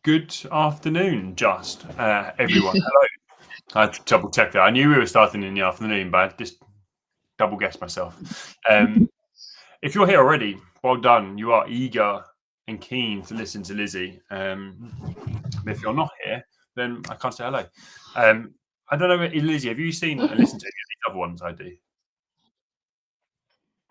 Good afternoon, everyone. Hello. I had to double check that. I knew we were starting in the afternoon, but I just double guessed myself. If you're here already, well done. You are eager and keen to listen to Lizzie. If you're not here, then I can't say hello. I don't know, Lizzie, have you seen and listened to any of these other ones I do?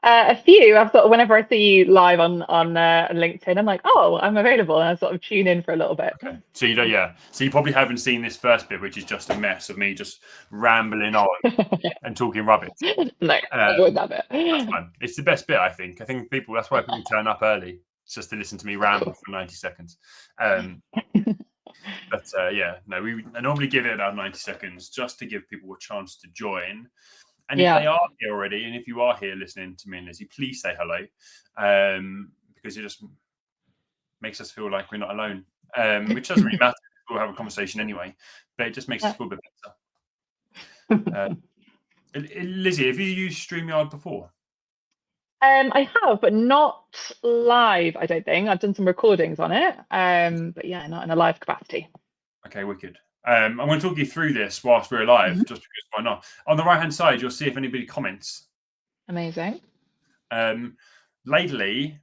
A few. I've sort of, whenever I see you live on LinkedIn, I'm like, oh, I'm available, and I sort of tune in for a little bit. Okay. So you don't, yeah. So you probably haven't seen this first bit, which is just a mess of me just rambling on and talking rubbish. No, I would have it. That's fine. It's the best bit, I think. I think that's why people turn up early, just to listen to me ramble for 90 seconds. Yeah, no, I normally give it about 90 seconds just to give people a chance to join. And if they are here already, and if you are here listening to me and Lizzie, please say hello, because it just makes us feel like we're not alone, which doesn't really matter. We'll have a conversation anyway, but it just makes us feel a bit better. Lizzie, have you used StreamYard before? I have, but not live, I don't think. I've done some recordings on it, but yeah, not in a live capacity. Okay, wicked. I'm going to talk you through this whilst we're live, just because why not? On the right-hand side, you'll see if anybody comments. Amazing. Lately,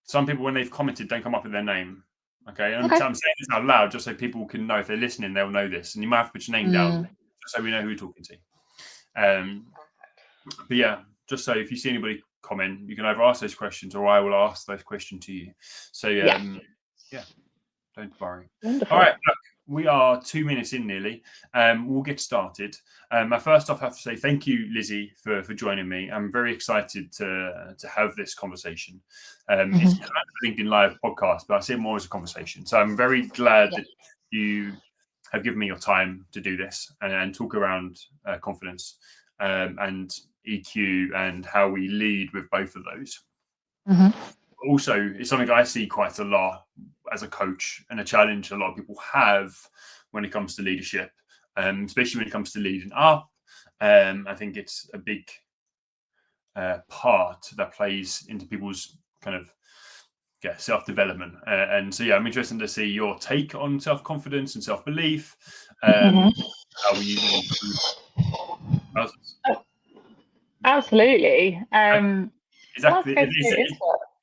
some people, when they've commented, don't come up with their name. Okay, and I'm saying this out loud just so people can know if they're listening, they'll know this. And you might have to put your name down just so we know who we're talking to. But yeah, just so if you see anybody comment, you can either ask those questions or I will ask those questions to you. So yeah, don't worry. Wonderful. All right, look, we are 2 minutes in nearly. We'll get started. First off, I have to say thank you, Lizzie, for joining me. I'm very excited to have this conversation. It's kind of a LinkedIn Live podcast, but I see it more as a conversation. So I'm very glad that you have given me your time to do this and talk around confidence and EQ and how we lead with both of those. Also, it's something I see quite a lot as a coach and a challenge a lot of people have when it comes to leadership, especially when it comes to leading up. I think it's a big part that plays into people's kind of self-development. And so, yeah, I'm interested to see your take on self-confidence and self-belief. How you Absolutely.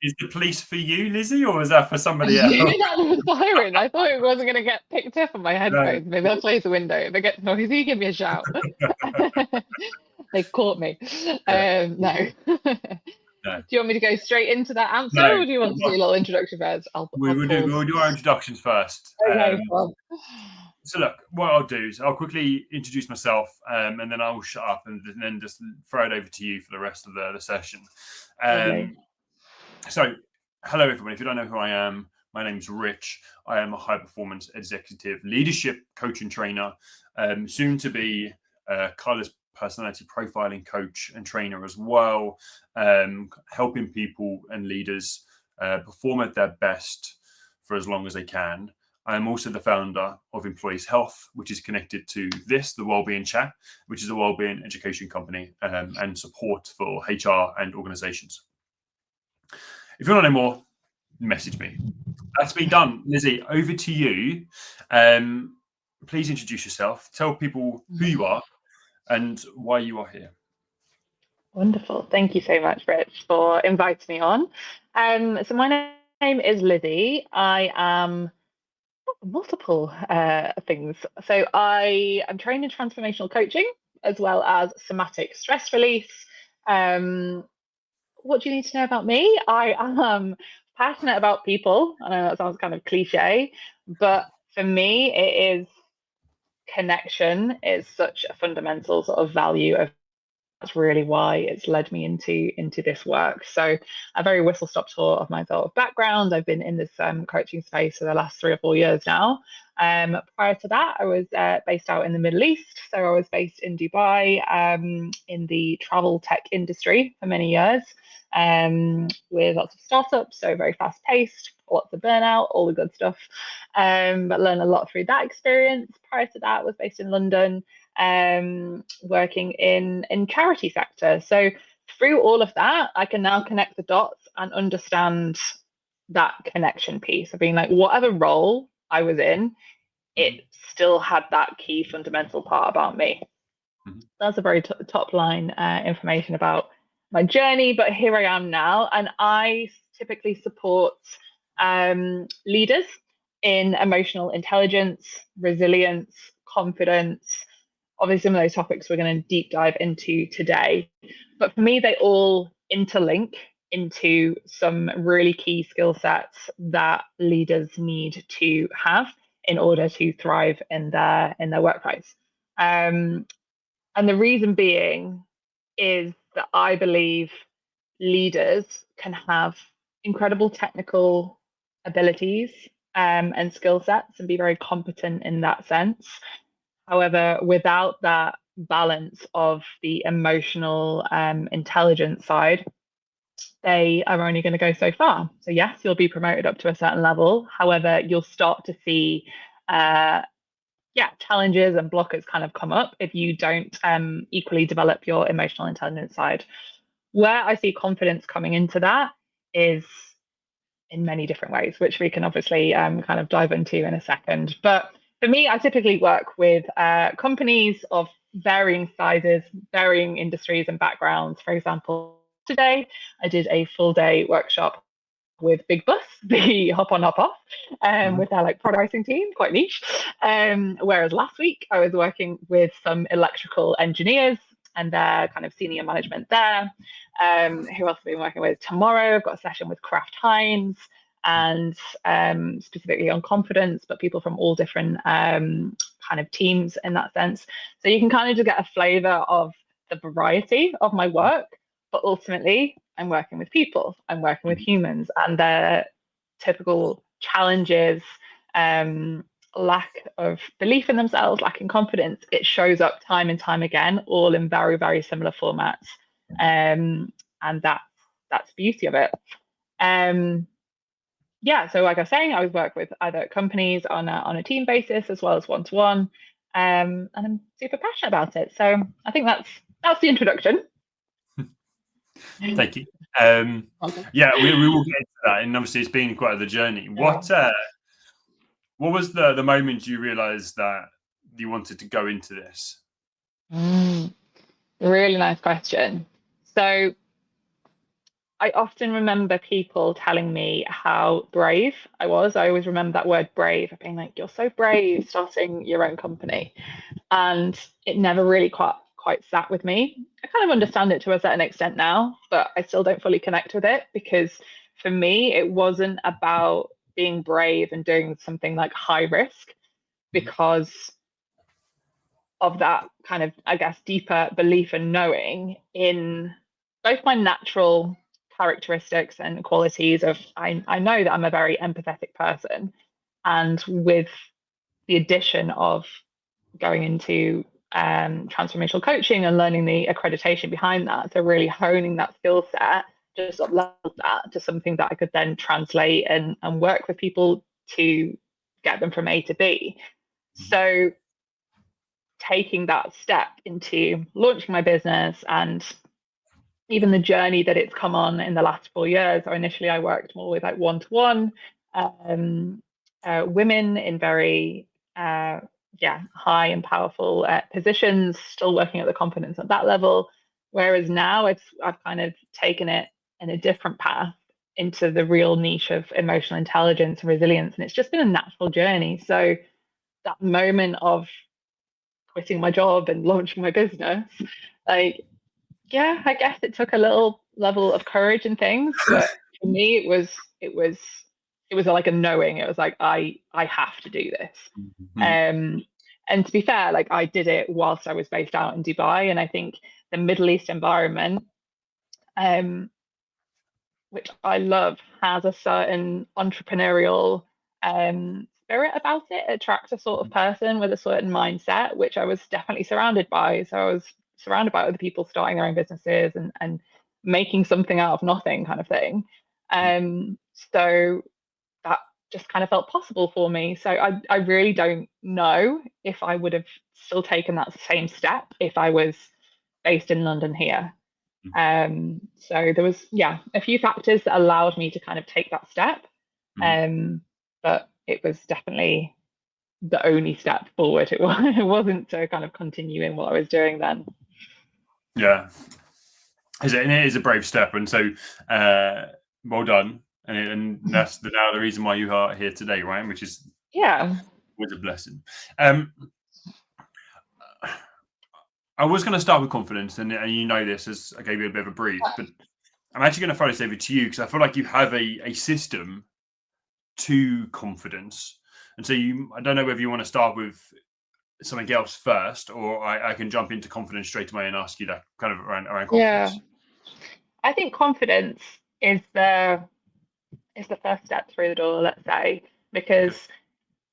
Is the police for you, Lizzie, or is that for somebody else? That was siren. I thought it wasn't going to get picked up on my headphones. No. Maybe I'll close the window. If it gets noisy, give me a shout. They caught me. No. Do you want me to go straight into that answer, or do you want to do a little introduction first? We'll do our introductions first. Okay. So look, what I'll do is I'll quickly introduce myself, and then I will shut up and then just throw it over to you for the rest of the session. So, hello everyone. If you don't know who I am, my name's Rich. I am a high-performance executive leadership coach and trainer, soon to be Carla's personality profiling coach and trainer as well, helping people and leaders perform at their best for as long as they can. I am also the founder of Employees Health, which is connected to the Wellbeing Chat, which is a wellbeing education company and support for HR and organizations. If you want to know more, message me. That's me done. Lizzie, over to you. Please introduce yourself. Tell people who you are and why you are here. Wonderful. Thank you so much, Rich, for inviting me on. So my name is Lizzie. I am multiple things. So I am trained in transformational coaching as well as somatic stress release. What do you need to know about me? I am passionate about people. I know that sounds kind of cliche, but for me, it is connection is such a fundamental sort of value of. That's really why it's led me into this work. So a very whistle-stop tour of my sort of background. I've been in this coaching space for the last 3 or 4 years now. Prior to that, I was based out in the Middle East. So I was based in Dubai in the travel tech industry for many years with lots of startups, so very fast-paced, lots of burnout, all the good stuff. But learned a lot through that experience. Prior to that, I was based in London, working in charity sector. So through all of that, I can now connect the dots and understand that connection piece of being like, whatever role I was in, it still had that key fundamental part about me. That's a very top line information about my journey, but here I am now, and I typically support leaders in emotional intelligence, resilience, confidence. Obviously, some of those topics we're going to deep dive into today, but for me, they all interlink into some really key skill sets that leaders need to have in order to thrive in their workplace. And the reason being is that I believe leaders can have incredible technical abilities and skill sets and be very competent in that sense. However, without that balance of the emotional intelligence side, they are only going to go so far. So yes, you'll be promoted up to a certain level. However, you'll start to see challenges and blockers kind of come up if you don't equally develop your emotional intelligence side. Where I see confidence coming into that is in many different ways, which we can obviously kind of dive into in a second. But for me, I typically work with companies of varying sizes, varying industries and backgrounds. For example, today I did a full day workshop with Big Bus, the hop on, hop off, with their like product pricing team, quite niche. Whereas last week I was working with some electrical engineers and their kind of senior management there. Who else have I been working with? Tomorrow I've got a session with Kraft Heinz and specifically on confidence, but people from all different kind of teams in that sense. So you can kind of just get a flavor of the variety of my work, but ultimately I'm working with people, I'm working with humans and their typical challenges, lack of belief in themselves, lacking confidence. It shows up time and time again, all in very, very similar formats. And that's the beauty of it. So like I was saying, I always work with either companies on a team basis as well as one-to-one. And I'm super passionate about it. So I think that's the introduction. Thank you. Yeah, we will get into that, and obviously it's been quite the journey. What was the moment you realized that you wanted to go into this? Really nice question. So I often remember people telling me how brave I was. I always remember that word brave, being like, you're so brave starting your own company. And it never really quite sat with me. I kind of understand it to a certain extent now, but I still don't fully connect with it because for me, it wasn't about being brave and doing something like high risk because of that kind of, I guess, deeper belief and knowing in both my natural characteristics and qualities of I know that I'm a very empathetic person. And with the addition of going into transformational coaching and learning the accreditation behind that, so really honing that skill set, just up-leveled that to something that I could then translate and work with people to get them from A to B. So taking that step into launching my business and even the journey that it's come on in the last 4 years. So initially I worked more with like one-to-one women in very high and powerful positions, still working at the confidence at that level. Whereas now I've kind of taken it in a different path into the real niche of emotional intelligence and resilience. And it's just been a natural journey. So that moment of quitting my job and launching my business, like, yeah, I guess it took a little level of courage and things, but for me it was like a knowing. It was like I have to do this. And to be fair, like I did it whilst I was based out in Dubai, and I think the Middle East environment, which I love, has a certain entrepreneurial spirit about it. It attracts a sort of person with a certain mindset, which I was definitely surrounded by. So I was surrounded by other people starting their own businesses and making something out of nothing kind of thing. So that just kind of felt possible for me. So I really don't know if I would have still taken that same step if I was based in London here. So there was a few factors that allowed me to kind of take that step. But it was definitely the only step forward. It wasn't to kind of continue in what I was doing then. Yeah. And it is a brave step. And so, well done. And that's now the reason why you are here today, right? Which is was a blessing. I was going to start with confidence, and you know this as I gave you a bit of a brief, but I'm actually going to throw this over to you because I feel like you have a system to confidence. And so I don't know whether you want to start with something else first, or I can jump into confidence straight away and ask you that kind of around confidence. I think confidence is the first step through the door, let's say, because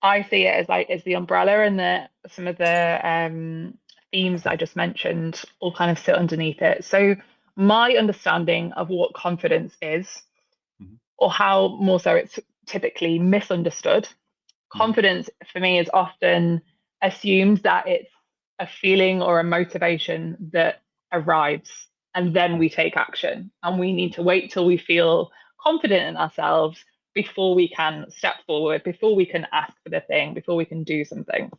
I see it as the umbrella, and some of the themes that I just mentioned all kind of sit underneath it. So my understanding of what confidence is, or how more so it's typically misunderstood. Confidence for me is often assumed that it's a feeling or a motivation that arrives, and then we take action, and we need to wait till we feel confident in ourselves before we can step forward, before we can ask for the thing, before we can do something.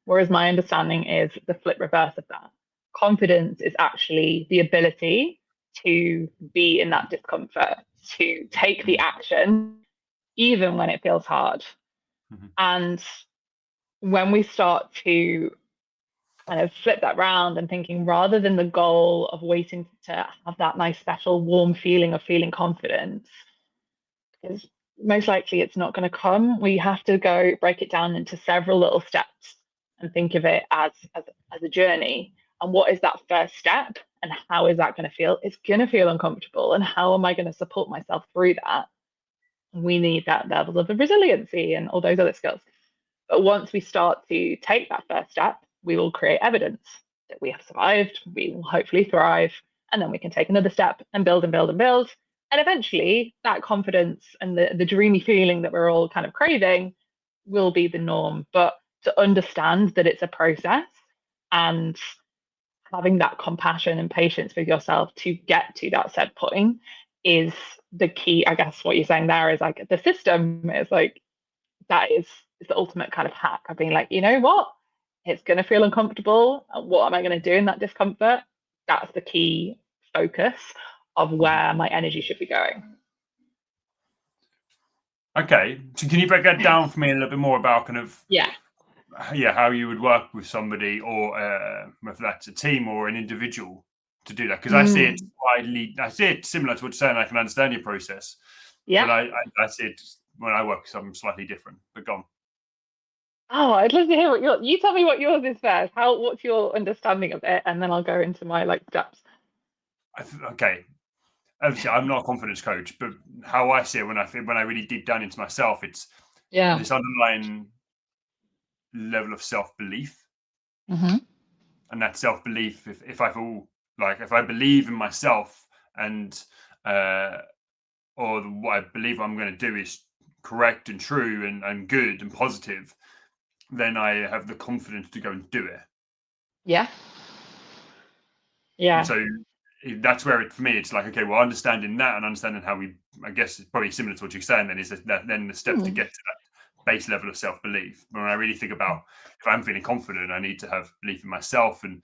Whereas my understanding is the flip reverse of that. Confidence is actually the ability to be in that discomfort, to take the action, even when it feels hard. And when we start to kind of flip that round and thinking, rather than the goal of waiting to have that nice, special, warm feeling of feeling confident, because most likely it's not going to come, we have to go break it down into several little steps and think of it as a journey. And what is that first step, and how is that going to feel? It's going to feel uncomfortable, and how am I going to support myself through that? We need that level of resiliency and all those other skills. But once we start to take that first step, we will create evidence that we have survived, we will hopefully thrive, and then we can take another step and build and build and build. And eventually that confidence and the dreamy feeling that we're all kind of craving will be the norm. But to understand that it's a process, and having that compassion and patience with yourself to get to that set point is the key. I guess what you're saying there is like the system is like, that is the ultimate kind of hack of being like, you know what, it's going to feel uncomfortable. What am I going to do in that discomfort? That's the key focus of where my energy should be going. Okay, so can you break that down for me a little bit more about kind of how you would work with somebody, or whether that's a team or an individual, to do that? Because I see it similar to what you're saying. I can understand your process, but I see it when I work with something slightly different. But go on. Oh, I'd love to hear what you tell me what yours is first. What's your understanding of it, and then I'll go into my steps. Okay. Obviously, I'm not a confidence coach, but how I see it when I really deep down into myself, it's this underlying level of self-belief. And that self-belief, if I feel like, if I believe in myself, and or what I believe I'm going to do is correct and true and good and positive, then I have the confidence to go and do it. Yeah. And so that's where for me, it's like, okay, well, understanding that and understanding how I guess it's probably similar to what you're saying then, is that then the step to get to that base level of self-belief. When I really think about, if I'm feeling confident, I need to have belief in myself. And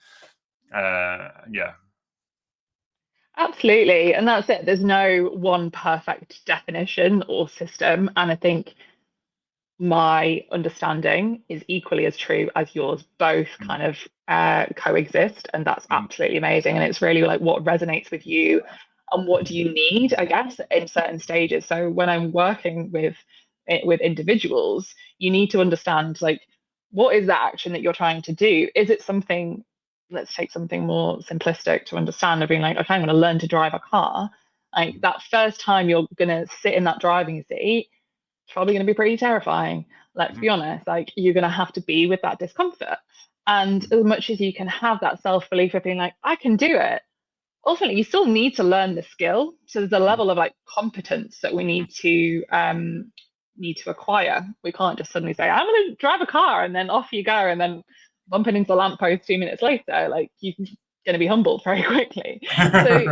absolutely. And that's it. There's no one perfect definition or system. And I think my understanding is equally as true as yours. Both kind of coexist, and that's absolutely amazing. And it's really like what resonates with you and what do you need, I guess, in certain stages. So when I'm working with individuals, you need to understand, like, what is that action that you're trying to do? Is it something, let's take something more simplistic to understand, of being like, okay, I'm going to learn to drive a car. Like, that first time you're going to sit in that driving seat, probably going to be pretty terrifying. Let's be honest. Like, you're going to have to be with that discomfort. And as much as you can have that self-belief of being like, I can do it, ultimately you still need to learn the skill. So there's a level of like competence that we need to acquire. We can't just suddenly say, I'm going to drive a car, and then off you go, and then bumping into a lamppost 2 minutes later. Like, you're going to be humbled very quickly. So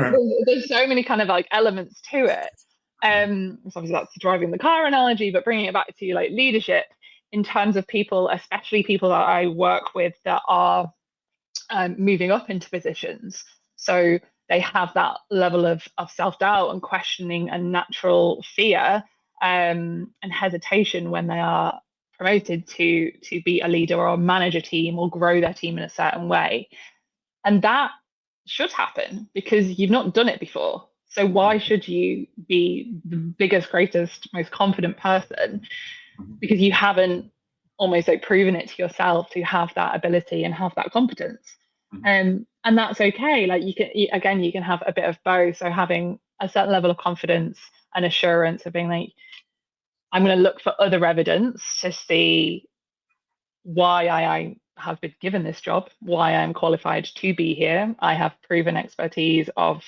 there's so many kind of like elements to it. So obviously that's driving the car analogy, but bringing it back to like leadership in terms of people, especially people that I work with that are moving up into positions. So they have that level of self-doubt and questioning and natural fear and hesitation when they are promoted to be a leader or manage a team or grow their team in a certain way. And that should happen because you've not done it before. So why should you be the biggest, greatest, most confident person? Because you haven't almost like proven it to yourself to have that ability and have that competence. And that's okay. Like you can have a bit of both. So having a certain level of confidence and assurance of being like, I'm going to look for other evidence to see why I have been given this job, why I'm qualified to be here. I have proven expertise of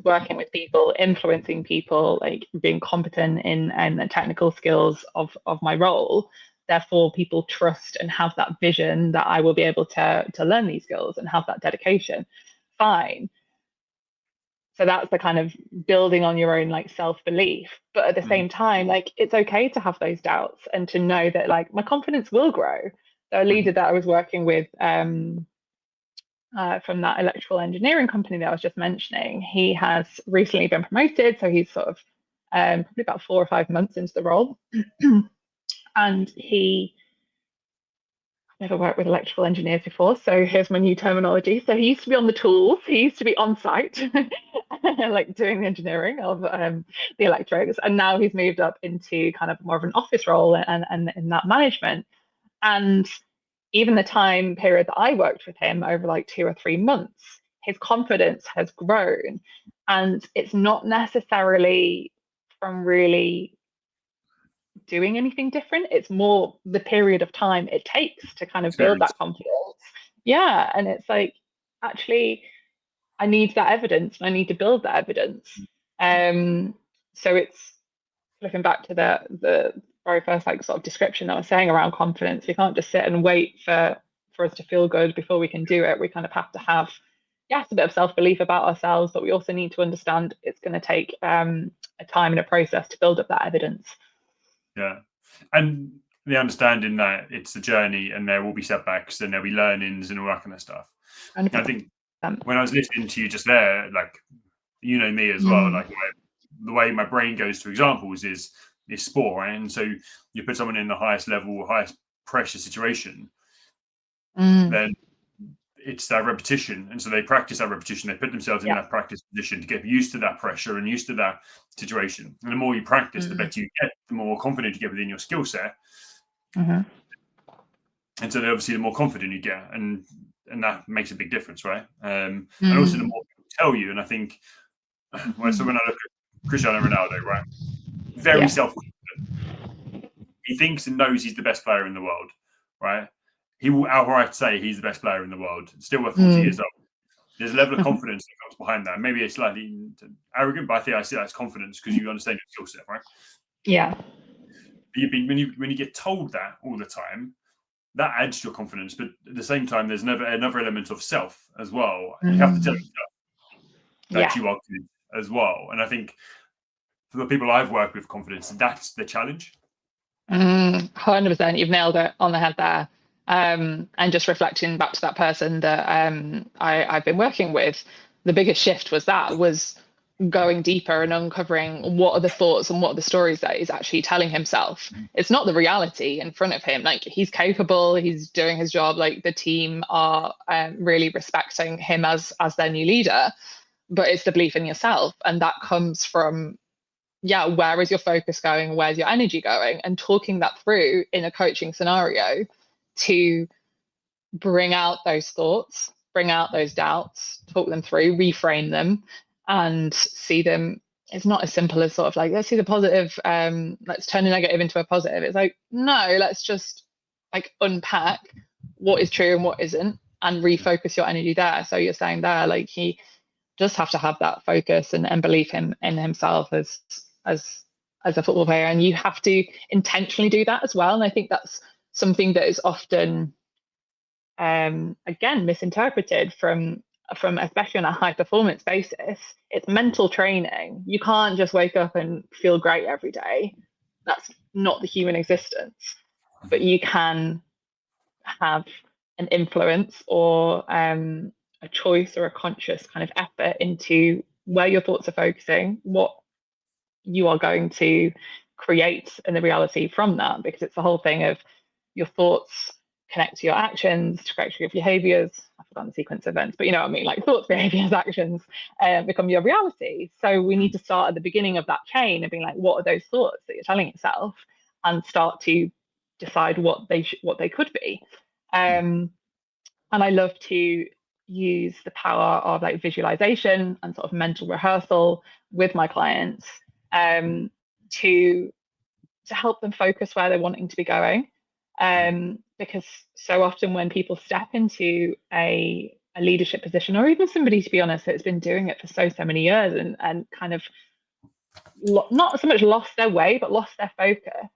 working with people, influencing people, like being competent in and the technical skills of my role. Therefore, people trust and have that vision that I will be able to learn these skills and have that dedication. Fine. So that's the kind of building on your own like self-belief. But at the same time, like it's okay to have those doubts and to know that like my confidence will grow. So a leader that I was working with from that electrical engineering company that I was just mentioning, he has recently been promoted. So he's sort of probably about 4 or 5 months into the role. And he never worked with electrical engineers before, so here's my new terminology. So he used to be on the tools, he used to be on site, like doing the engineering of the electrics, and now he's moved up into kind of more of an office role and in that management. And even the time period that I worked with him over like 2 or 3 months, his confidence has grown. And it's not necessarily from really doing anything different. It's more the period of time it takes to kind of build that confidence. Yeah. And it's like, actually, I need that evidence and I need to build that evidence. So it's looking back to the very first like sort of description that I was saying around confidence. We can't just sit and wait for us to feel good before we can do it. We kind of have to have, yes, a bit of self-belief about ourselves, but we also need to understand it's going to take a time and a process to build up that evidence. Yeah. And the understanding that it's a journey and there will be setbacks and there'll be learnings and all that kind of stuff. I think when I was listening to you just there, like, you know me as well, like the way my brain goes to examples is sport, right? And so you put someone in the highest level, highest pressure situation, then it's that repetition. And so they practice that repetition. They put themselves in that practice position to get used to that pressure and used to that situation. And the more you practice, the better you get, the more confident you get within your skill set. And so obviously the more confident you get, and that makes a big difference, right? And also the more people tell you. And I think, so when I look at Cristiano Ronaldo, right, very self-confident. He thinks and knows he's the best player in the world, right? He will outright say he's the best player in the world, still at 40 years old. There's a level of confidence that comes behind that. Maybe it's slightly arrogant, but I think I see that as confidence because you understand your skill set, right? Yeah. When you get told that all the time, that adds to your confidence. But at the same time, there's another element of self as well. You have to tell yourself that you are good as well. And I think for the people I've worked with, confidence, that's the challenge. 100%. You've nailed it on the head there. And just reflecting back to that person that I've been working with, the biggest shift was going deeper and uncovering what are the thoughts and what are the stories that he's actually telling himself. It's not the reality in front of him. Like, he's capable, he's doing his job, like the team are really respecting him as their new leader, but it's the belief in yourself. And that comes from, where is your focus going? Where's your energy going? And talking that through in a coaching scenario to bring out those thoughts, bring out those doubts, talk them through, reframe them, and see them. It's not as simple as sort of like, let's see the positive, let's turn the negative into a positive. It's like, no, let's just like unpack what is true and what isn't and refocus your energy there. So you're saying there, like, he just have to have that focus and belief in himself as a football player, and you have to intentionally do that as well. And I think that's something that is often again misinterpreted from from, especially on a high performance basis, it's mental training. You can't just wake up and feel great every day. That's not the human existence. But you can have an influence or a choice or a conscious kind of effort into where your thoughts are focusing, what you are going to create in the reality from that, because it's the whole thing of your thoughts connect to your actions, to correct your behaviors. I've forgotten the sequence of events, but you know what I mean, like thoughts, behaviors, actions become your reality. So we need to start at the beginning of that chain and being like, what are those thoughts that you're telling yourself, and start to decide what they could be. And I love to use the power of like visualization and sort of mental rehearsal with my clients to help them focus where they're wanting to be going. Because so often when people step into a leadership position, or even somebody, to be honest, that's been doing it for so many years and kind of not so much lost their way, but lost their focus,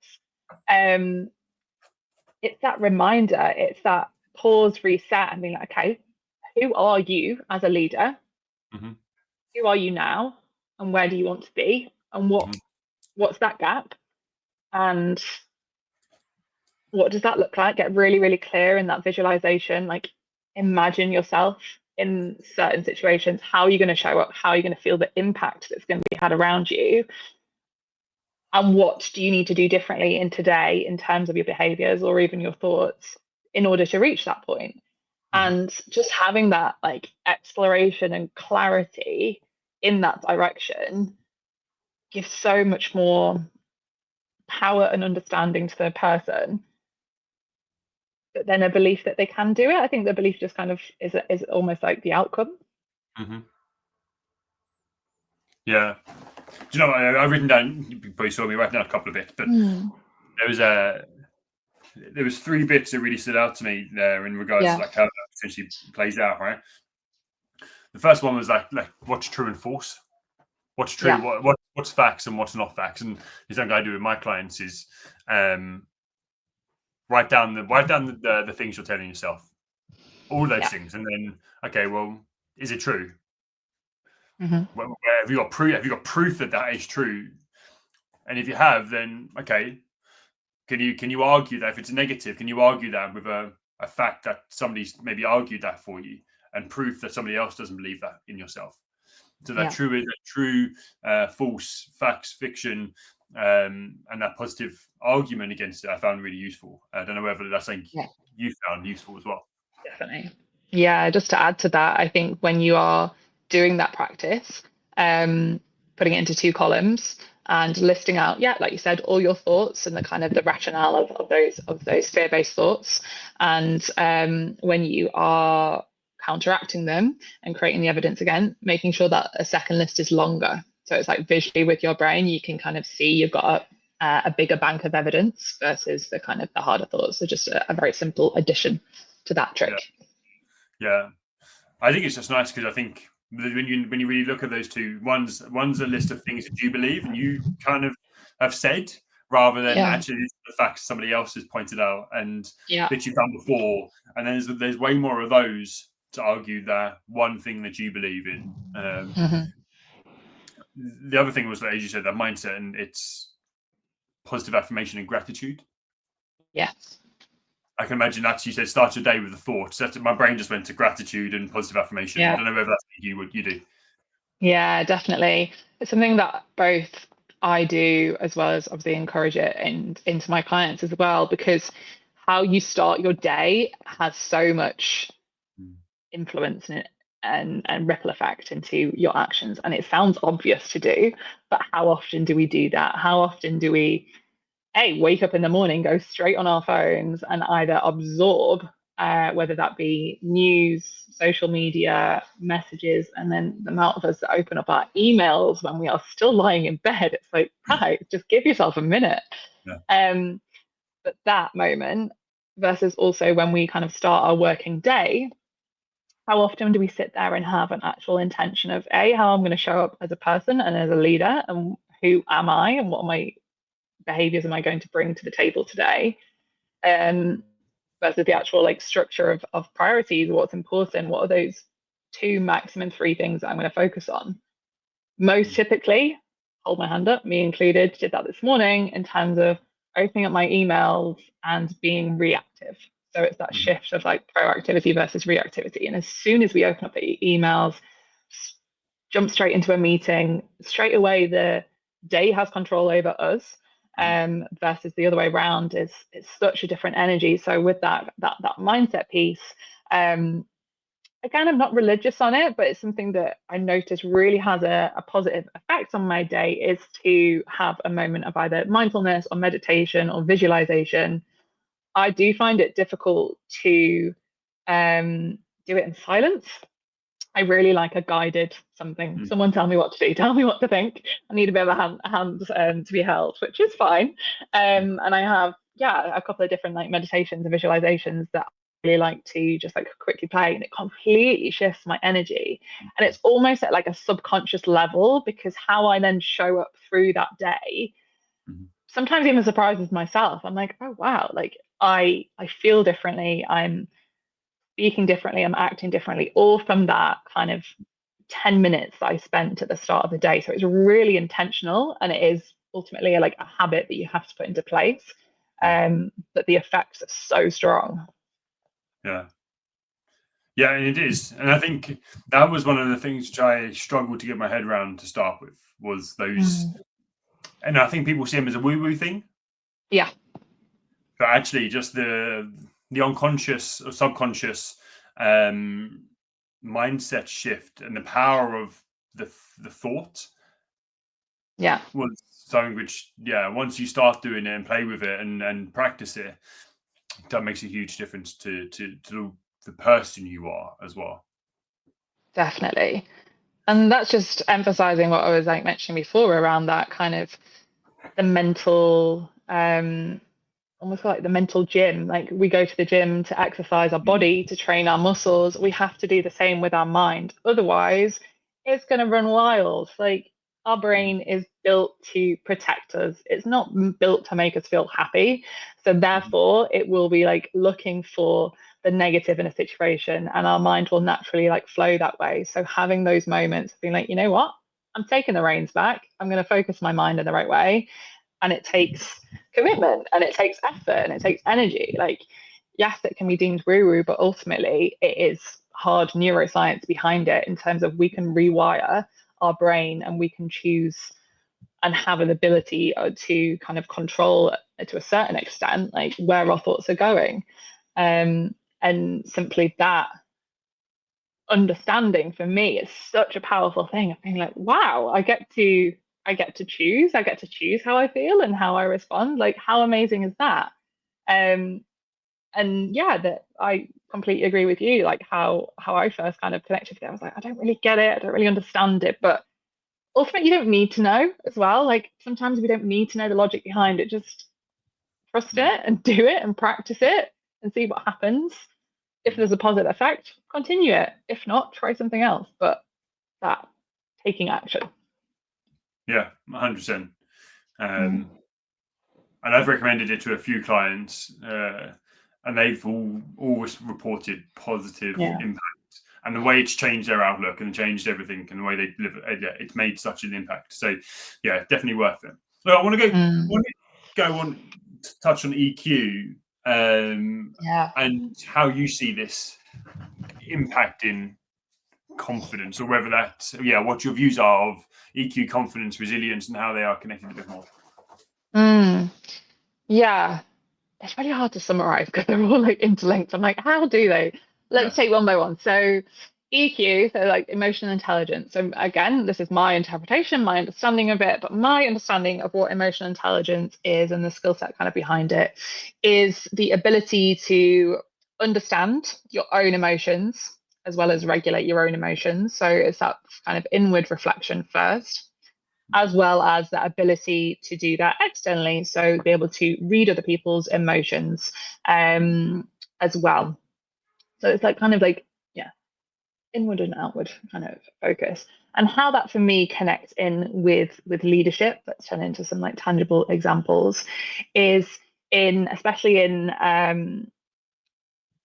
it's that reminder, it's that pause, reset, and being like, okay, who are you as a leader? Mm-hmm. Who are you now? And where do you want to be? And what's that gap? And what does that look like? Get really, really clear in that visualization. Like, imagine yourself in certain situations. How are you going to show up? How are you going to feel the impact that's going to be had around you? And what do you need to do differently in today in terms of your behaviors or even your thoughts in order to reach that point? And just having that like exploration and clarity in that direction gives so much more power and understanding to the person, but then a belief that they can do it. I think the belief just kind of is almost like the outcome. Mm-hmm. Yeah. Do you know, I've written down, you probably saw me writing down a couple of bits, but there was 3 bits that really stood out to me there in regards to like how that potentially plays out, right? The first one was like what's true and false, what's true, what's facts and what's not facts. And the thing I do with my clients is write down the things you're telling yourself, all those things, and then okay, well, is it true? Well, have you got proof? Have you got proof that that is true? And if you have, then okay, can you argue that if it's a negative? Can you argue that with a fact that somebody's maybe argued that for you, and proof that somebody else doesn't believe that in yourself? So that true, false, facts, fiction, and that positive argument against it, I found really useful. I don't know whether that's something you found useful as well. Definitely. Yeah, just to add to that, I think when you are doing that practice, putting it into 2 columns and listing out, like you said, all your thoughts and the kind of the rationale of those fear-based thoughts. And when you are counteracting them and creating the evidence again, making sure that a second list is longer. So it's like visually with your brain, you can kind of see you've got a bigger bank of evidence versus the kind of the harder thoughts. So just a very simple addition to that trick. Yeah. I think it's just nice because I think when you really look at those 2, one's a list of things that you believe and you kind of have said, rather than actually the facts somebody else has pointed out and that you've done before. And then there's way more of those to argue that one thing that you believe in. The other thing was that, as you said, that mindset, and it's positive affirmation and gratitude. Yes. I can imagine that you said start your day with a thought. So my brain just went to gratitude and positive affirmation. I don't know whether that's what you do. Yeah, definitely. It's something that both I do as well as obviously encourage it into my clients as well, because how you start your day has so much influence in it and ripple effect into your actions. And it sounds obvious to do, but how often do we do that? How often do we wake up in the morning, go straight on our phones and either absorb whether that be news, social media, messages, and then the amount of us that open up our emails when we are still lying in bed, it's like, right, just give yourself a minute. But that moment versus also when we kind of start our working day, how often do we sit there and have an actual intention of how I'm going to show up as a person and as a leader, and who am I and what are my behaviors am I going to bring to the table today, versus the actual like structure of priorities, what's important, what are those 2, maximum 3 things that I'm going to focus on. Most typically, hold my hand up, me included, did that this morning in terms of opening up my emails and being reactive. So it's that shift of like proactivity versus reactivity. And as soon as we open up the emails, jump straight into a meeting, straight away the day has control over us. Versus the other way around is it's such a different energy. So with that mindset piece, again, I'm not religious on it, but it's something that I notice really has a positive effect on my day, is to have a moment of either mindfulness or meditation or visualization. I do find it difficult to do it in silence. I really like a guided something. Someone tell me what to do, tell me what to think. I need a bit of a hand to be held, which is fine. And I have, a couple of different like meditations and visualizations that I really like to just like quickly play, and it completely shifts my energy. And it's almost at like a subconscious level, because how I then show up through that day sometimes even surprises myself. I'm like, oh wow, like I feel differently. I'm speaking differently, I'm acting differently, all from that kind of 10 minutes that I spent at the start of the day. So it's really intentional, and it is ultimately like a habit that you have to put into place. But the effects are so strong. Yeah, and it is. And I think that was one of the things which I struggled to get my head around to start with, was those. And I think people see them as a woo-woo thing. Yeah. But actually just the unconscious or subconscious mindset shift and the power of the thought was something which, once you start doing it and play with it and practice it, that makes a huge difference to the person you are as well. Definitely. And that's just emphasizing what I was like mentioning before around that kind of the mental, almost like the mental gym. Like we go to the gym to exercise our body, to train our muscles. We have to do the same with our mind. Otherwise, it's going to run wild. Like our brain is built to protect us. It's not built to make us feel happy. So therefore, it will be like looking for the negative in a situation, and our mind will naturally like flow that way. So having those moments of being like, you know what? I'm taking the reins back. I'm going to focus my mind in the right way. And it takes commitment, and it takes effort, and it takes energy. Like, yes, it can be deemed woo-woo, but ultimately it is hard neuroscience behind it, in terms of we can rewire our brain, and we can choose and have an ability to kind of control to a certain extent, like where our thoughts are going. And simply that understanding for me is such a powerful thing of being like, wow, I get to choose how I feel and how I respond. Like, how amazing is that? And that I completely agree with you, like how I first kind of connected with it. I was like, I don't really get it, I don't really understand it, but ultimately you don't need to know as well. Like sometimes we don't need to know the logic behind it, just trust it and do it and practice it and see what happens. If there's a positive effect, continue it. If not, try something else. But that taking action. Yeah, 100%. And I've recommended it to a few clients, and they've always reported positive impact. And the way it's changed their outlook and changed everything, and the way they live, it's made such an impact. So, yeah, definitely worth it. So I want to go on to touch on EQ, and how you see this impacting confidence, or whether that's what your views are of EQ, confidence, resilience, and how they are connected a bit more. It's really hard to summarize because they're all like interlinked. I'm like, how do they? Let's take one by one. So EQ, so like emotional intelligence. So again, this is my interpretation, my understanding of it, but my understanding of what emotional intelligence is and the skill set kind of behind it is the ability to understand your own emotions as well as regulate your own emotions. So it's that kind of inward reflection first, as well as that ability to do that externally. So be able to read other people's emotions as well. So it's like kind of like, inward and outward kind of focus. And how that for me connects in with leadership, let's turn into some like tangible examples, is especially in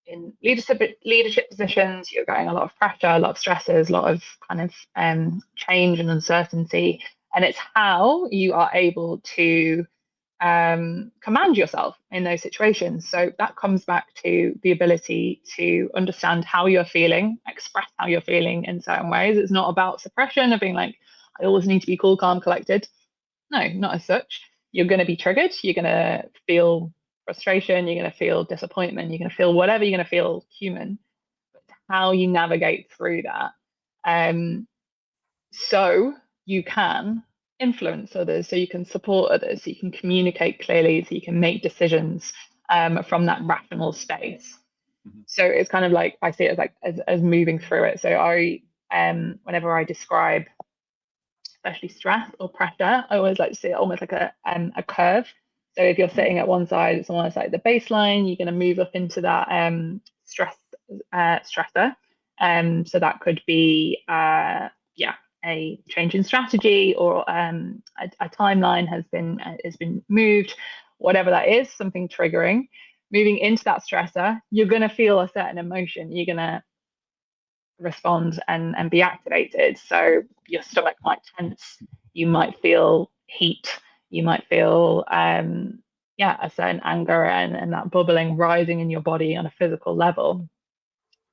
in leadership positions, you're getting a lot of pressure, a lot of stresses, a lot of kind of change and uncertainty. And it's how you are able to command yourself in those situations. So that comes back to the ability to understand how you're feeling, express how you're feeling in certain ways. It's not about suppression of being like, I always need to be cool, calm, collected. No, not as such. You're going to be triggered. You're going to feel frustration. You're going to feel disappointment. You're going to feel whatever you're going to feel human. But how you navigate through that. So you can influence others, so you can support others, so you can communicate clearly, so you can make decisions from that rational space. So it's kind of like, I see it as like as moving through it. So whenever I describe especially stress or pressure, I always like to see it almost like a curve. So if you're sitting at one side, it's almost like the baseline, you're going to move up into that stressor. So that could be a change in strategy, or a timeline has been moved, whatever that is, something triggering. Moving into that stressor, you're going to feel a certain emotion. You're going to respond and be activated. So your stomach might tense, you might feel heat, you might feel a certain anger and that bubbling rising in your body on a physical level.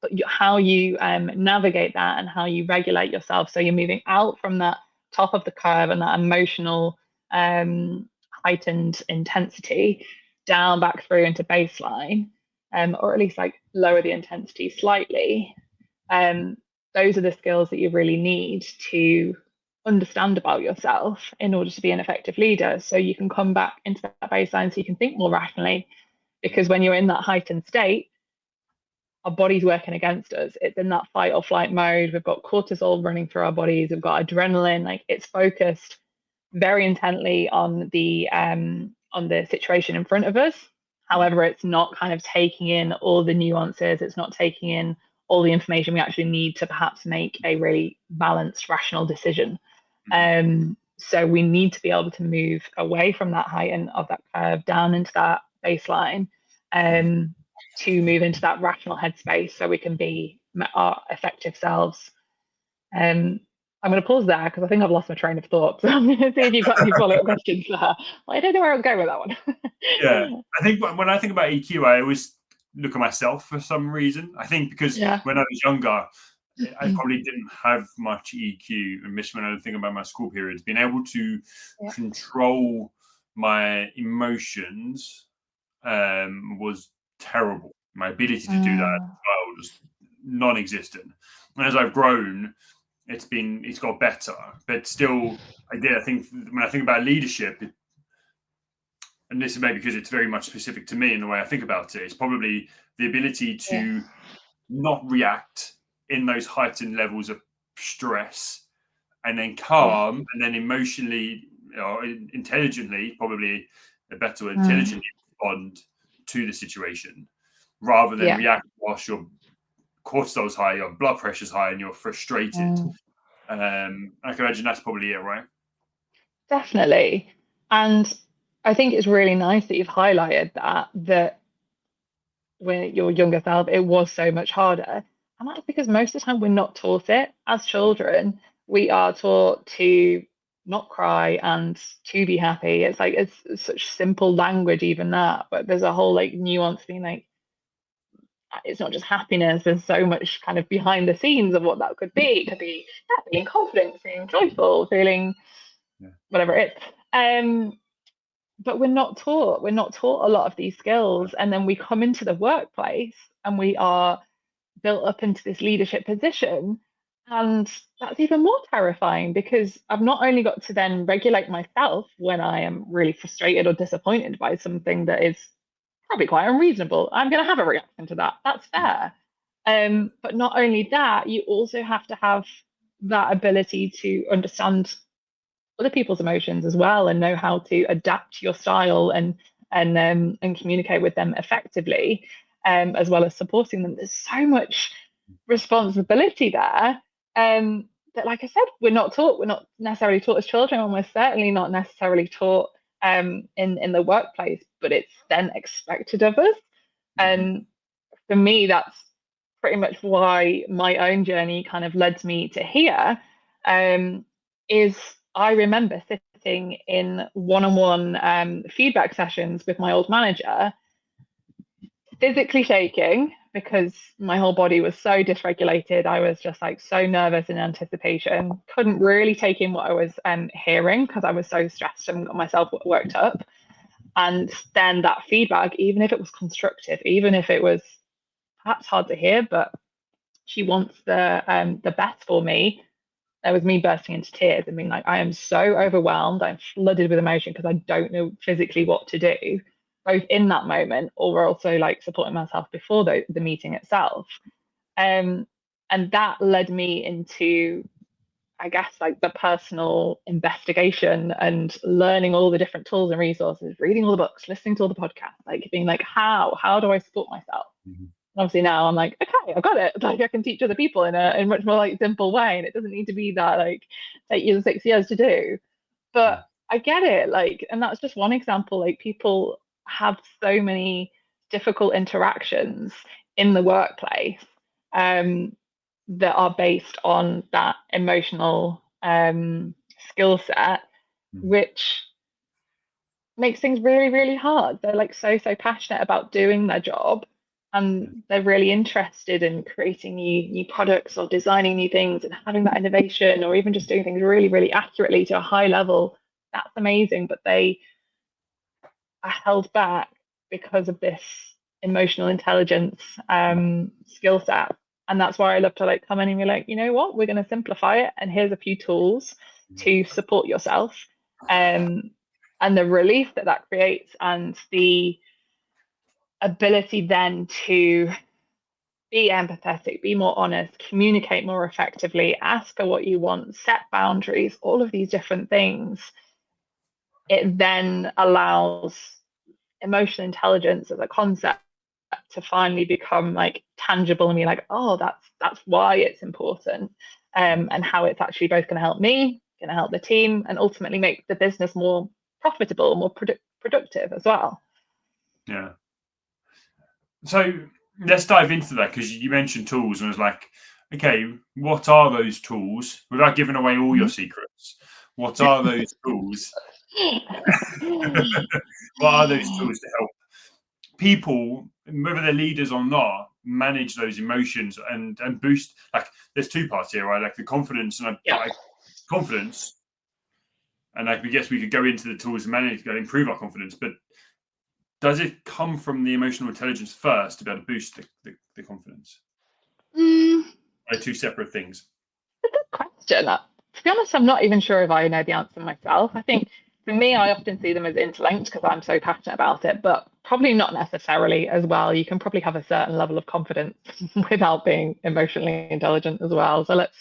But how you navigate that and how you regulate yourself, so you're moving out from that top of the curve and that emotional heightened intensity down back through into baseline, or at least like lower the intensity slightly. Those are the skills that you really need to understand about yourself in order to be an effective leader. So you can come back into that baseline, so you can think more rationally, because when you're in that heightened state, our body's working against us. It's in that fight or flight mode. We've got cortisol running through our bodies. We've got adrenaline. Like, it's focused very intently on the situation in front of us. However, it's not kind of taking in all the nuances. It's not taking in all the information we actually need to perhaps make a really balanced, rational decision. So we need to be able to move away from that height and of that curve down into that baseline, to move into that rational headspace, so we can be our effective selves. I'm going to pause there because I think I've lost my train of thought. So I'm going to see if you've got any follow-up questions there. Well, I don't know where I was going with that one. Yeah, I think when I think about EQ, I always look at myself for some reason. I think because when I was younger, I probably didn't have much EQ, and when I think about my school periods, being able to control my emotions was terrible. My ability to do that as well was non-existent. And as I've grown, it's got better, but still, I think when I think about leadership, and this is maybe because it's very much specific to me in the way I think about it, it's probably the ability to not react in those heightened levels of stress, and then calm, and then emotionally or intelligently, probably a better word, intelligently respond to the situation, rather than react whilst your cortisol's high, your blood pressure's high, and you're frustrated. I can imagine that's probably it, right? Definitely. And I think it's really nice that you've highlighted that when your younger self, it was so much harder. And that's because most of the time we're not taught it. As children, we are taught to not cry and to be happy. It's like it's such simple language, even that, but there's a whole like nuance being like, it's not just happiness. There's so much kind of behind the scenes of what that could be. It could be feeling confident, feeling joyful, feeling whatever it is. But we're not taught. We're not taught a lot of these skills, and then we come into the workplace and we are built up into this leadership position, and that's even more terrifying, because I've not only got to then regulate myself when I am really frustrated or disappointed by something that is probably quite unreasonable. I'm going to have a reaction to that. That's fair. But not only that, you also have to have that ability to understand other people's emotions as well, and know how to adapt your style and communicate with them effectively, as well as supporting them. There's so much responsibility there. That, like I said, we're not taught. We're not necessarily taught as children, and we're certainly not necessarily taught in the workplace. But it's then expected of us. And for me, that's pretty much why my own journey kind of led me to here. Is I remember sitting in one-on-one feedback sessions with my old manager, physically shaking because my whole body was so dysregulated. I was just like so nervous in anticipation, couldn't really take in what I was hearing because I was so stressed and got myself worked up. And then that feedback, even if it was constructive, even if it was perhaps hard to hear, but she wants the best for me. There was me bursting into tears and being like, I am so overwhelmed. I'm flooded with emotion because I don't know physically what to do, both in that moment or also like supporting myself before the meeting itself. And that led me into, I guess, like the personal investigation and learning all the different tools and resources, reading all the books, listening to all the podcasts, like being like, how do I support myself? Mm-hmm. Obviously now I'm like, okay, I've got it. Like I can teach other people in a much more like simple way, and it doesn't need to be that like take you 6 years to do. But I get it. Like, and that's just one example. Like people have so many difficult interactions in the workplace that are based on that emotional skill set, which makes things really, really hard. They're like so passionate about doing their job, and they're really interested in creating new products or designing new things and having that innovation, or even just doing things really, really accurately to a high level. That's amazing, but they are held back because of this emotional intelligence skill set. And that's why I love to like come in and be like, you know what, we're going to simplify it, and here's a few tools to support yourself. And the relief that that creates, and the ability then to be empathetic, be more honest, communicate more effectively, ask for what you want, set boundaries, all of these different things. It then allows emotional intelligence as a concept to finally become like tangible and be like, oh, that's why it's important, and how it's actually both going to help me, going to help the team, and ultimately make the business more profitable, more productive as well. Yeah. So let's dive into that, because you mentioned tools, and I was like, okay, what are those tools? Without giving away all your secrets, what are those tools? What are those tools to help people, whether they're leaders or not, manage those emotions and boost? Like, there's two parts here, right? Like the confidence and confidence, and like we guess we could go into the tools to manage, to improve our confidence, but does it come from the emotional intelligence first to be able to boost the confidence? Are two separate things? It's a good question. To be honest, I'm not even sure if I know the answer myself. I think for me, I often see them as interlinked because I'm so passionate about it, but probably not necessarily as well. You can probably have a certain level of confidence without being emotionally intelligent as well. So let's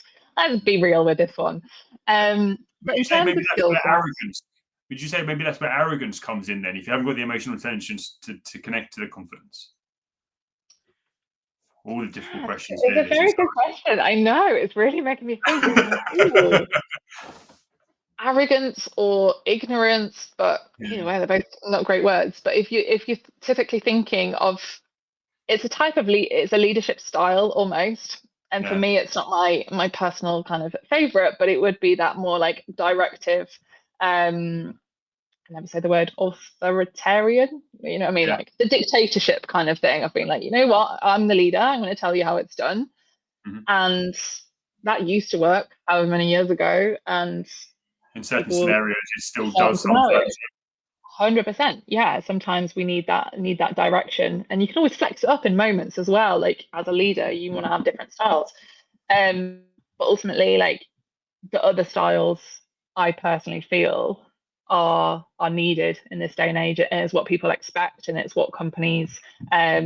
be real with this one. But in terms of skill sets, would you say maybe that's where arrogance comes in then, if you haven't got the emotional intelligence to connect to the confidence? All the difficult questions. It's a very good question. I know, it's really making me think. Like, arrogance or ignorance, but either way, they're both not great words. But if you're typically thinking of, it's a type of it's a leadership style almost. And for me, it's not my personal kind of favorite, but it would be that more like directive, I never say the word authoritarian, you know what I mean? Like the dictatorship kind of thing. I've been like, you know what? I'm the leader. I'm going to tell you how it's done. And that used to work however many years ago. And in certain scenarios, it still does. 100%. Yeah. Sometimes we need that direction. And you can always flex it up in moments as well. Like as a leader, you want to have different styles. But ultimately, like the other styles, I personally feel are needed in this day and age. It is what people expect, and it's what companies are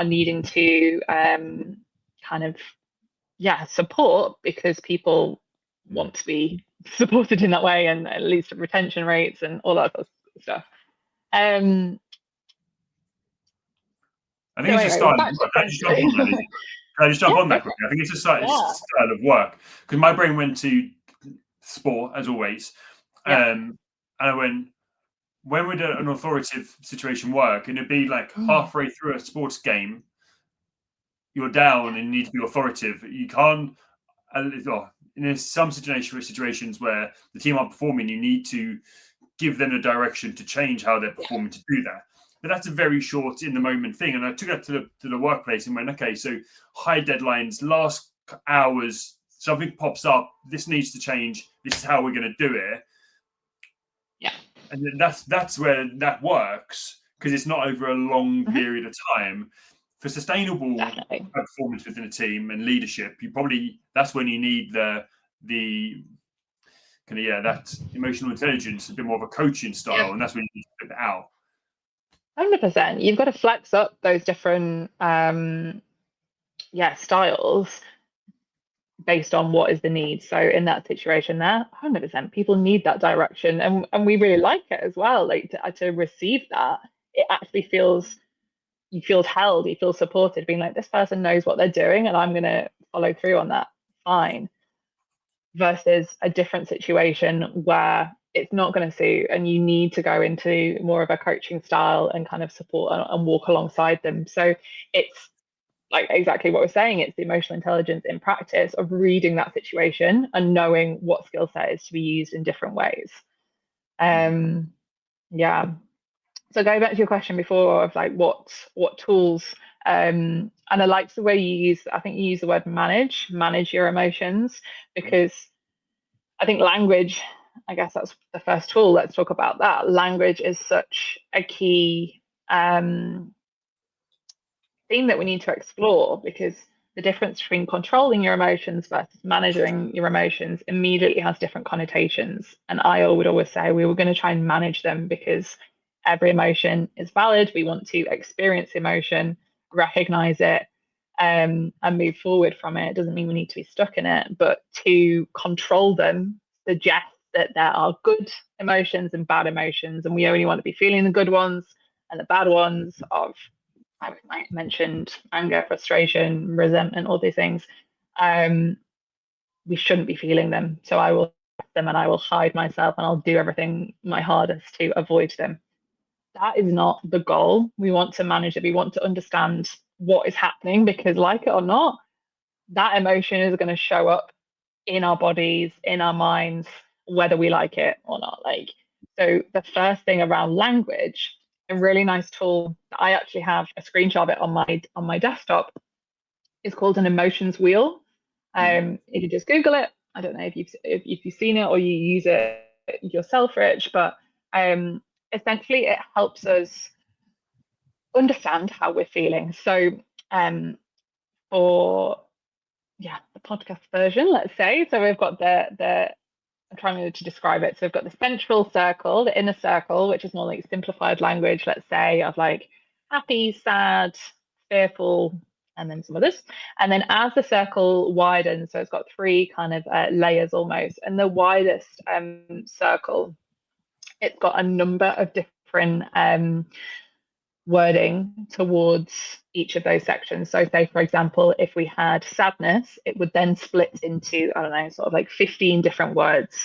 needing to kind of support, because people want to be supported in that way, and at least retention rates and all that sort of stuff. I think it's a style of work. Can I just jump on that quickly? I think it's a style of work, because my brain went to sport as always, and I went, when would an authoritative situation work? And it'd be like halfway through a sports game, you're down and you need to be authoritative. You can't. In some situations where the team aren't performing, you need to give them a direction to change how they're performing to do that. But that's a very short, in the moment thing. And I took that to the workplace and went, okay, so high deadlines, last hours, something pops up. This needs to change. This is how we're going to do it. Yeah. And then that's where that works, because it's not over a long period of time. For sustainable performance within a team and leadership, that's when you need the kind of that emotional intelligence, a bit more of a coaching style, and that's when you need to put it out. 100%. You've got to flex up those different styles based on what is the need. So in that situation there, 100%, people need that direction, and we really like it as well. Like to receive that, it actually feels, you feel held, you feel supported, being like, this person knows what they're doing and I'm going to follow through on that. Fine. Versus a different situation where it's not going to suit and you need to go into more of a coaching style and kind of support and walk alongside them. So it's like exactly what we're saying. It's the emotional intelligence in practice of reading that situation and knowing what skill set is to be used in different ways. Yeah. So going back to your question before of like what tools, and I like the way I think you use the word manage your emotions, because I think language, I guess that's the first tool. Let's talk about that. Language is such a key theme that we need to explore, because the difference between controlling your emotions versus managing your emotions immediately has different connotations. And I would always say we were going to try and manage them, because every emotion is valid. We want to experience emotion, recognize it, and move forward from it. It doesn't mean we need to be stuck in it, but to control them suggests that there are good emotions and bad emotions, and we only want to be feeling the good ones, and the bad ones of, I mentioned, anger, frustration, resentment, all these things, we shouldn't be feeling them. So I will them and I will hide myself and I'll do everything my hardest to avoid them. That is not the goal. We want to manage it. We want to understand what is happening, because, like it or not, that emotion is going to show up in our bodies, in our minds, whether we like it or not. Like, so the first thing around language, a really nice tool that I actually have a screenshot of it on my desktop, is called an emotions wheel. If you just Google it, I don't know if you've seen it or you use it yourself, Rich, but essentially it helps us understand how we're feeling. So for the podcast version, let's say, so we've got the I'm trying to describe it. So we've got the central circle, the inner circle, which is more like simplified language, let's say, of like happy, sad, fearful, and then some others. And then as the circle widens, so it's got three kind of layers almost, and the widest circle, it's got a number of different wording towards each of those sections. So say, for example, if we had sadness, it would then split into, I don't know, sort of like 15 different words.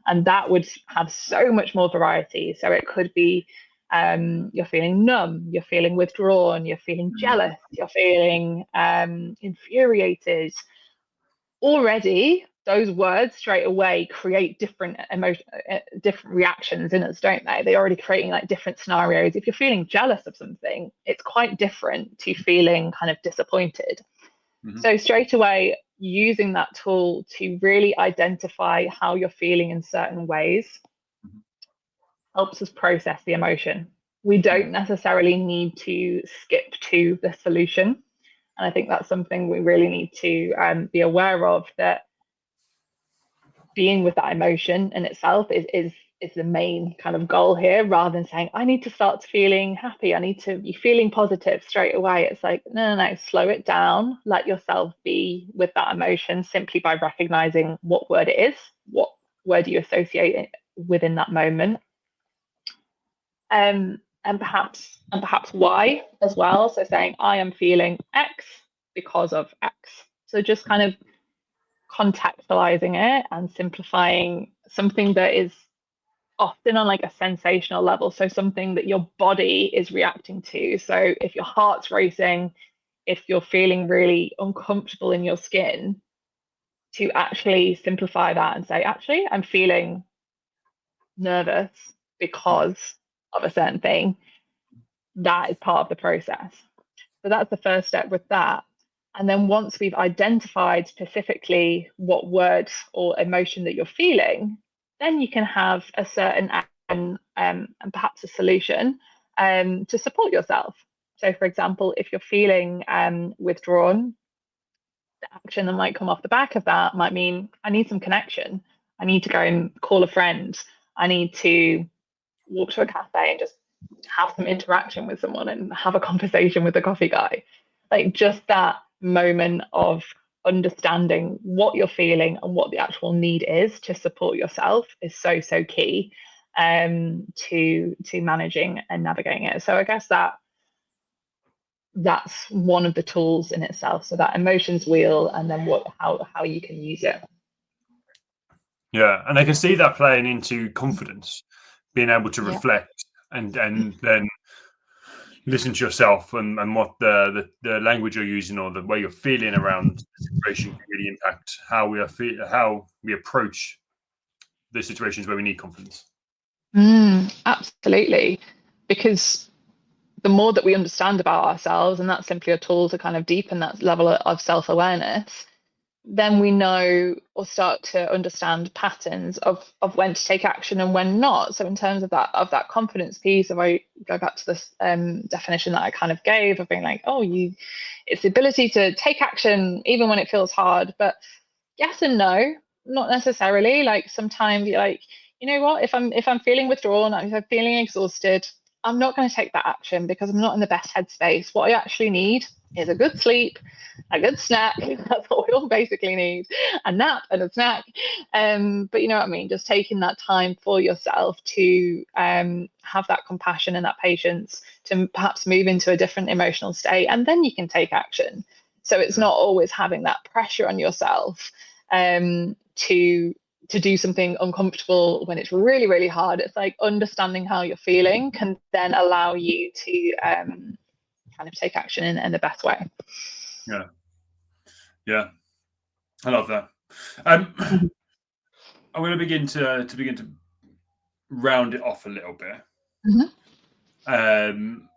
And that would have so much more variety. So it could be you're feeling numb, you're feeling withdrawn, you're feeling jealous, you're feeling infuriated. Already, those words straight away create different different reactions in us, don't they? They're already creating like different scenarios. If you're feeling jealous of something, it's quite different to feeling kind of disappointed. So straight away, using that tool to really identify how you're feeling in certain ways helps us process the emotion. We don't necessarily need to skip to the solution. And I think that's something we really need to be aware of, that being with that emotion in itself is the main kind of goal here, rather than saying, I need to start feeling happy, I need to be feeling positive straight away. It's like, no, slow it down, let yourself be with that emotion simply by recognizing what word it is, what word you associate it within that moment. And perhaps why as well. So saying, I am feeling X because of X. So just kind of contextualizing it and simplifying something that is often on like a sensational level. So something that your body is reacting to. So if your heart's racing, if you're feeling really uncomfortable in your skin, to actually simplify that and say, actually, I'm feeling nervous because of a certain thing. That is part of the process. So that's the first step with that. And then once we've identified specifically what word or emotion that you're feeling, then you can have a certain action and perhaps a solution to support yourself. So, for example, if you're feeling withdrawn, the action that might come off the back of that might mean I need some connection. I need to go and call a friend. I need to walk to a cafe and just have some interaction with someone and have a conversation with the coffee guy. Like just that moment of understanding what you're feeling and what the actual need is to support yourself is so, so key to managing and navigating it. So I guess that's one of the tools in itself. So that emotions wheel, and then how you can use it. Yeah, and I can see that playing into confidence, being able to reflect and then listen to yourself and what the language you're using or the way you're feeling around the situation can really impact how we approach the situations where we need confidence. Absolutely, because the more that we understand about ourselves, and that's simply a tool to kind of deepen that level of self-awareness, then we know or start to understand patterns of when to take action and when not. So in terms of that confidence piece, if I go back to this definition that I kind of gave of being like, it's the ability to take action even when it feels hard. But yes and no, not necessarily. Like sometimes you're like, you know what, if I'm feeling withdrawn, if I'm feeling exhausted, I'm not going to take that action because I'm not in the best headspace. What I actually need is a good sleep, a good snack. That's what we all basically need. A nap and a snack. But you know what I mean? Just taking that time for yourself to have that compassion and that patience to perhaps move into a different emotional state, and then you can take action. So it's not always having that pressure on yourself to do something uncomfortable when it's really, really hard. It's like understanding how you're feeling can then allow you to kind of take action in the best way. Yeah, I love that. I'm going to begin to round it off a little bit. And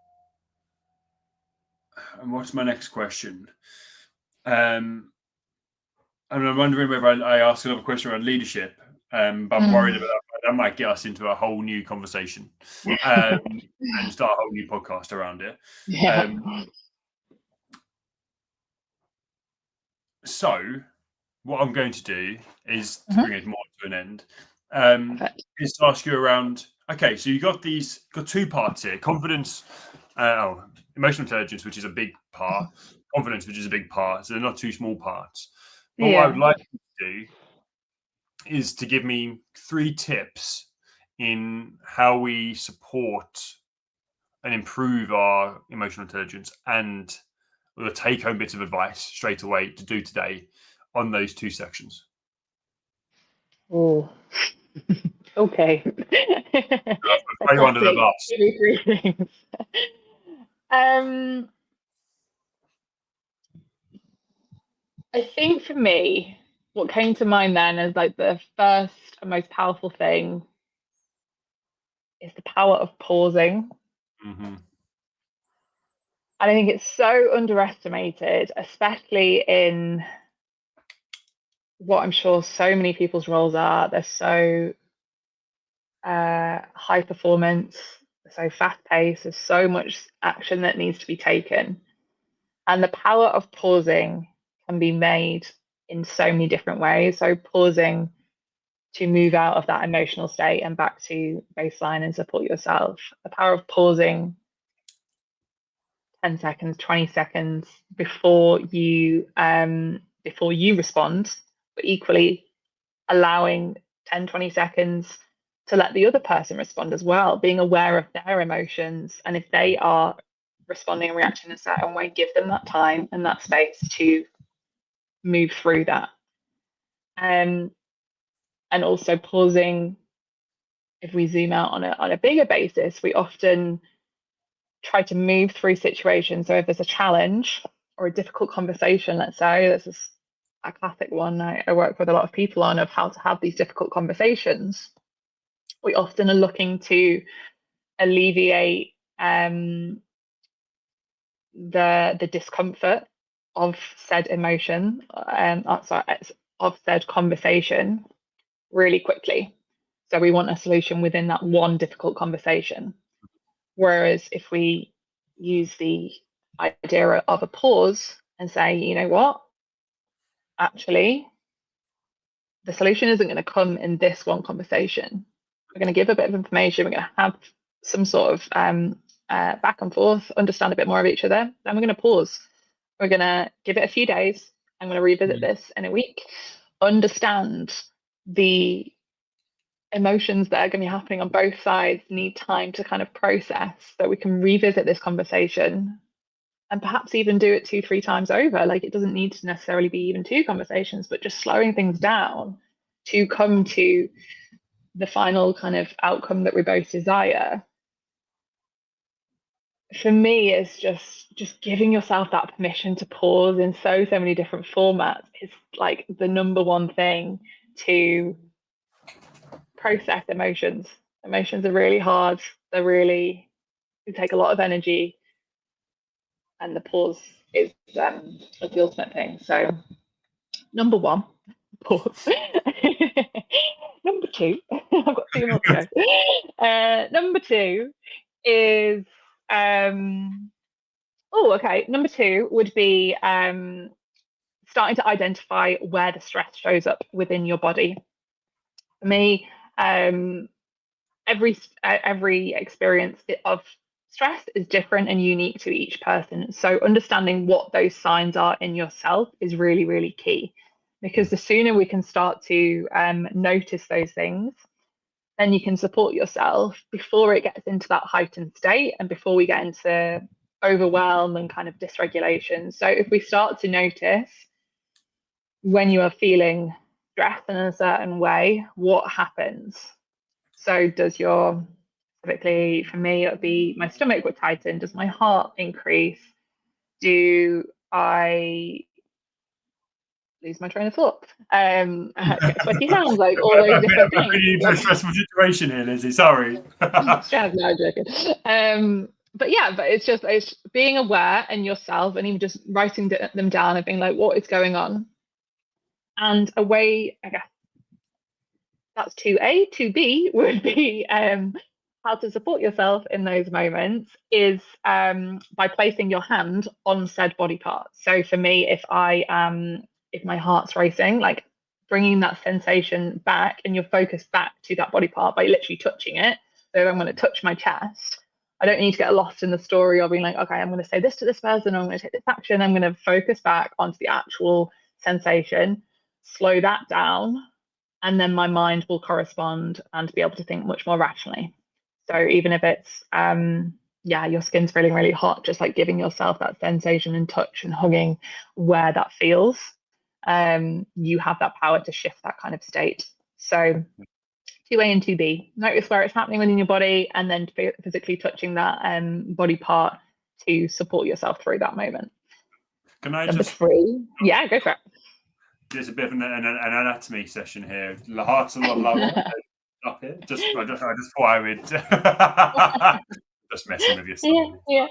what's my next question? And I'm wondering whether I ask another question around leadership, but I'm worried about that might get us into a whole new conversation and start a whole new podcast around it. So what I'm going to do is to bring it more to an end, is to ask you around, okay, so you got two parts here: confidence, emotional intelligence, which is a big part, confidence, which is a big part. So they're not two small parts. But what I would like you to do is to give me 3 tips in how we support and improve our emotional intelligence, and the take-home bits of advice straight away to do today on those 2 sections. Oh, okay. Throw you under the bus. Give me 3 things. I think for me, what came to mind then is like the first and most powerful thing is the power of pausing. And I think it's so underestimated, especially in what I'm sure so many people's roles are. They're so high performance, so fast paced. There's so much action that needs to be taken. And the power of pausing can be made in so many different ways. So pausing to move out of that emotional state and back to baseline and support yourself. The power of pausing 10 seconds, 20 seconds before you respond, but equally allowing 10, 20 seconds to let the other person respond as well, being aware of their emotions. And if they are responding and reacting in a certain way, give them that time and that space to move through that. And also pausing, if we zoom out on a bigger basis, we often try to move through situations. So if there's a challenge or a difficult conversation, let's say, this is a classic one I work with a lot of people on, of how to have these difficult conversations. We often are looking to alleviate the discomfort of said emotion, of said conversation really quickly. So we want a solution within that one difficult conversation. Whereas if we use the idea of a pause and say, you know what, actually, the solution isn't going to come in this one conversation. We're going to give a bit of information. We're going to have some sort of back and forth, understand a bit more of each other. Then we're going to pause. We're going to give it a few days. I'm going to revisit this in a week, understand the emotions that are going to be happening on both sides, need time to kind of process, so we can revisit this conversation and perhaps even do it 2-3 times over. Like, it doesn't need to necessarily be even 2 conversations, but just slowing things down to come to the final kind of outcome that we both desire. For me, it's just giving yourself that permission to pause in so many different formats is like the number one thing to process emotions. Emotions are really hard. They take a lot of energy, and the pause is the ultimate thing. So, number 1, pause. Number 2, I've got 2 more to go. Number 2 is number 2 would be starting to identify where the stress shows up within your body. For me, every experience of stress is different and unique to each person. So understanding what those signs are in yourself is really, really key, because the sooner we can start to notice those things, then you can support yourself before it gets into that heightened state and before we get into overwhelm and kind of dysregulation. So if we start to notice when you are feeling stressed in a certain way, what happens? So typically for me, it would be my stomach would tighten. Does my heart increase? Do I lose my train of thought? Get sweaty hands, like all those different things. Really into a stressful situation here, Lizzie. Sorry. Stress, no, I'm joking. But it's being aware in yourself and even just writing them down and being like, what is going on? And a way, I guess, that's 2A. 2B would be how to support yourself in those moments is by placing your hand on said body part. So for me, if my heart's racing, like bringing that sensation back and your focus back to that body part by literally touching it. So if I'm going to touch my chest, I don't need to get lost in the story of being like, okay, I'm going to say this to this person, I'm going to take this action. I'm going to focus back onto the actual sensation, slow that down, and then my mind will correspond and be able to think much more rationally. So even if it's your skin's feeling really hot, just like giving yourself that sensation and touch and hugging where that feels, you have that power to shift that kind of state. So 2A and 2B, notice where it's happening within your body, and then physically touching that body part to support yourself through that moment. Can I Number 3, yeah, go for it. There's a bit of an anatomy session here. The heart's a lot lower up here. I just thought I would just messing with you. Yeah.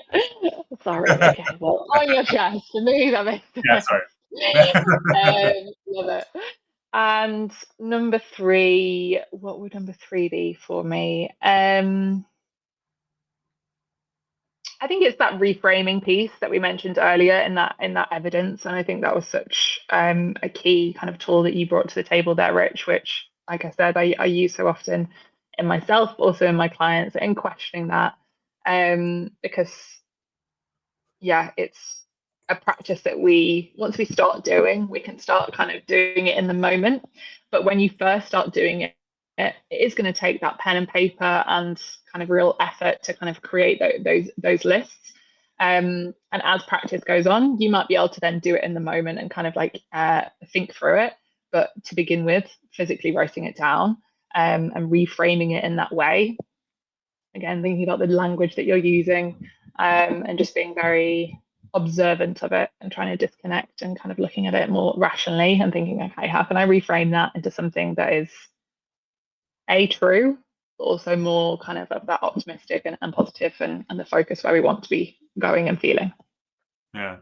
Sorry. Okay. Well, on your chest. For me, that makes sense. Yeah, sorry. Love it. And number 3, what would number 3 be for me? I think it's that reframing piece that we mentioned earlier in that evidence, and I think that was such a key kind of tool that you brought to the table there, Rich. Which, like I said, I use so often in myself, but also in my clients, and questioning that, because it's a practice that once we start doing, we can start kind of doing it in the moment. But when you first start doing it, it is going to take that pen and paper and kind of real effort to kind of create those lists. And as practice goes on, you might be able to then do it in the moment and kind of like think through it. But to begin with, physically writing it down and reframing it in that way. Again, thinking about the language that you're using and just being very observant of it and trying to disconnect and kind of looking at it more rationally and thinking, okay, how can I reframe that into something that is true, but also more kind of that optimistic and positive and the focus where we want to be going and feeling. Yeah.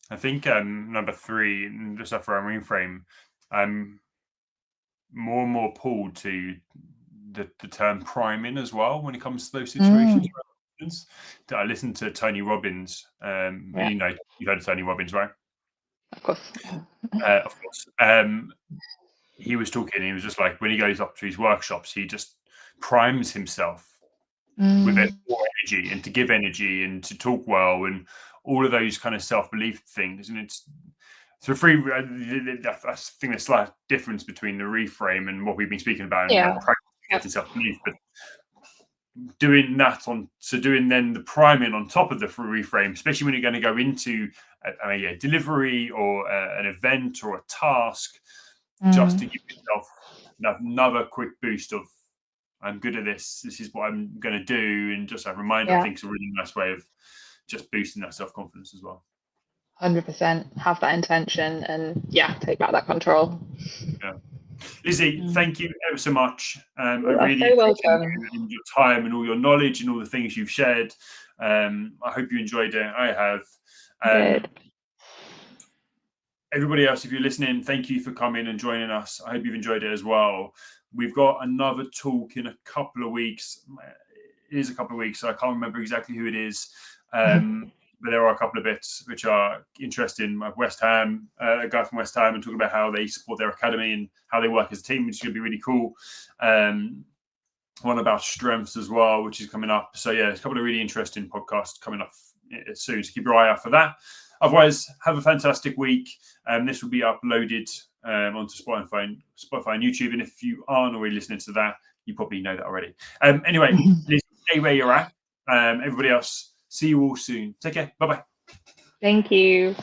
I think number 3, just after our reframe, I'm more and more pulled to the term priming as well when it comes to those situations. I listened to Tony Robbins. Yeah. You've heard of Tony Robbins, right? Of course. Of course. He was talking. He was just like, when he goes up to his workshops, he just primes himself with more energy and to give energy and to talk well and all of those kind of self-belief things. And it's so I think there's a slight difference between the reframe and what we've been speaking about and practicing self-belief, but doing that doing then the priming on top of the reframe, especially when you're going to go into a delivery or an event or a task, just to give yourself another quick boost of, I'm good at this. This is what I'm going to do. And just a reminder, I think it's a really nice way of just boosting that self-confidence as well. 100%. Have that intention and take back that control. Yeah. Lizzie, thank you ever so much. I really appreciate your time and all your knowledge and all the things you've shared. I hope you enjoyed it. I have. Good. Everybody else, if you're listening, thank you for coming and joining us. I hope you've enjoyed it as well. We've got another talk in a couple of weeks. It is a couple of weeks, so I can't remember exactly who it is. But there are a couple of bits which are interesting. West Ham, a guy from West Ham, and talking about how they support their academy and how they work as a team, which is going to be really cool. One about strengths as well, which is coming up. So there's a couple of really interesting podcasts coming up soon. So keep your eye out for that. Otherwise, have a fantastic week. This will be uploaded onto Spotify and YouTube. And if you aren't already listening to that, you probably know that already. Anyway, stay where you're at. Everybody else, see you all soon. Take care. Bye-bye. Thank you.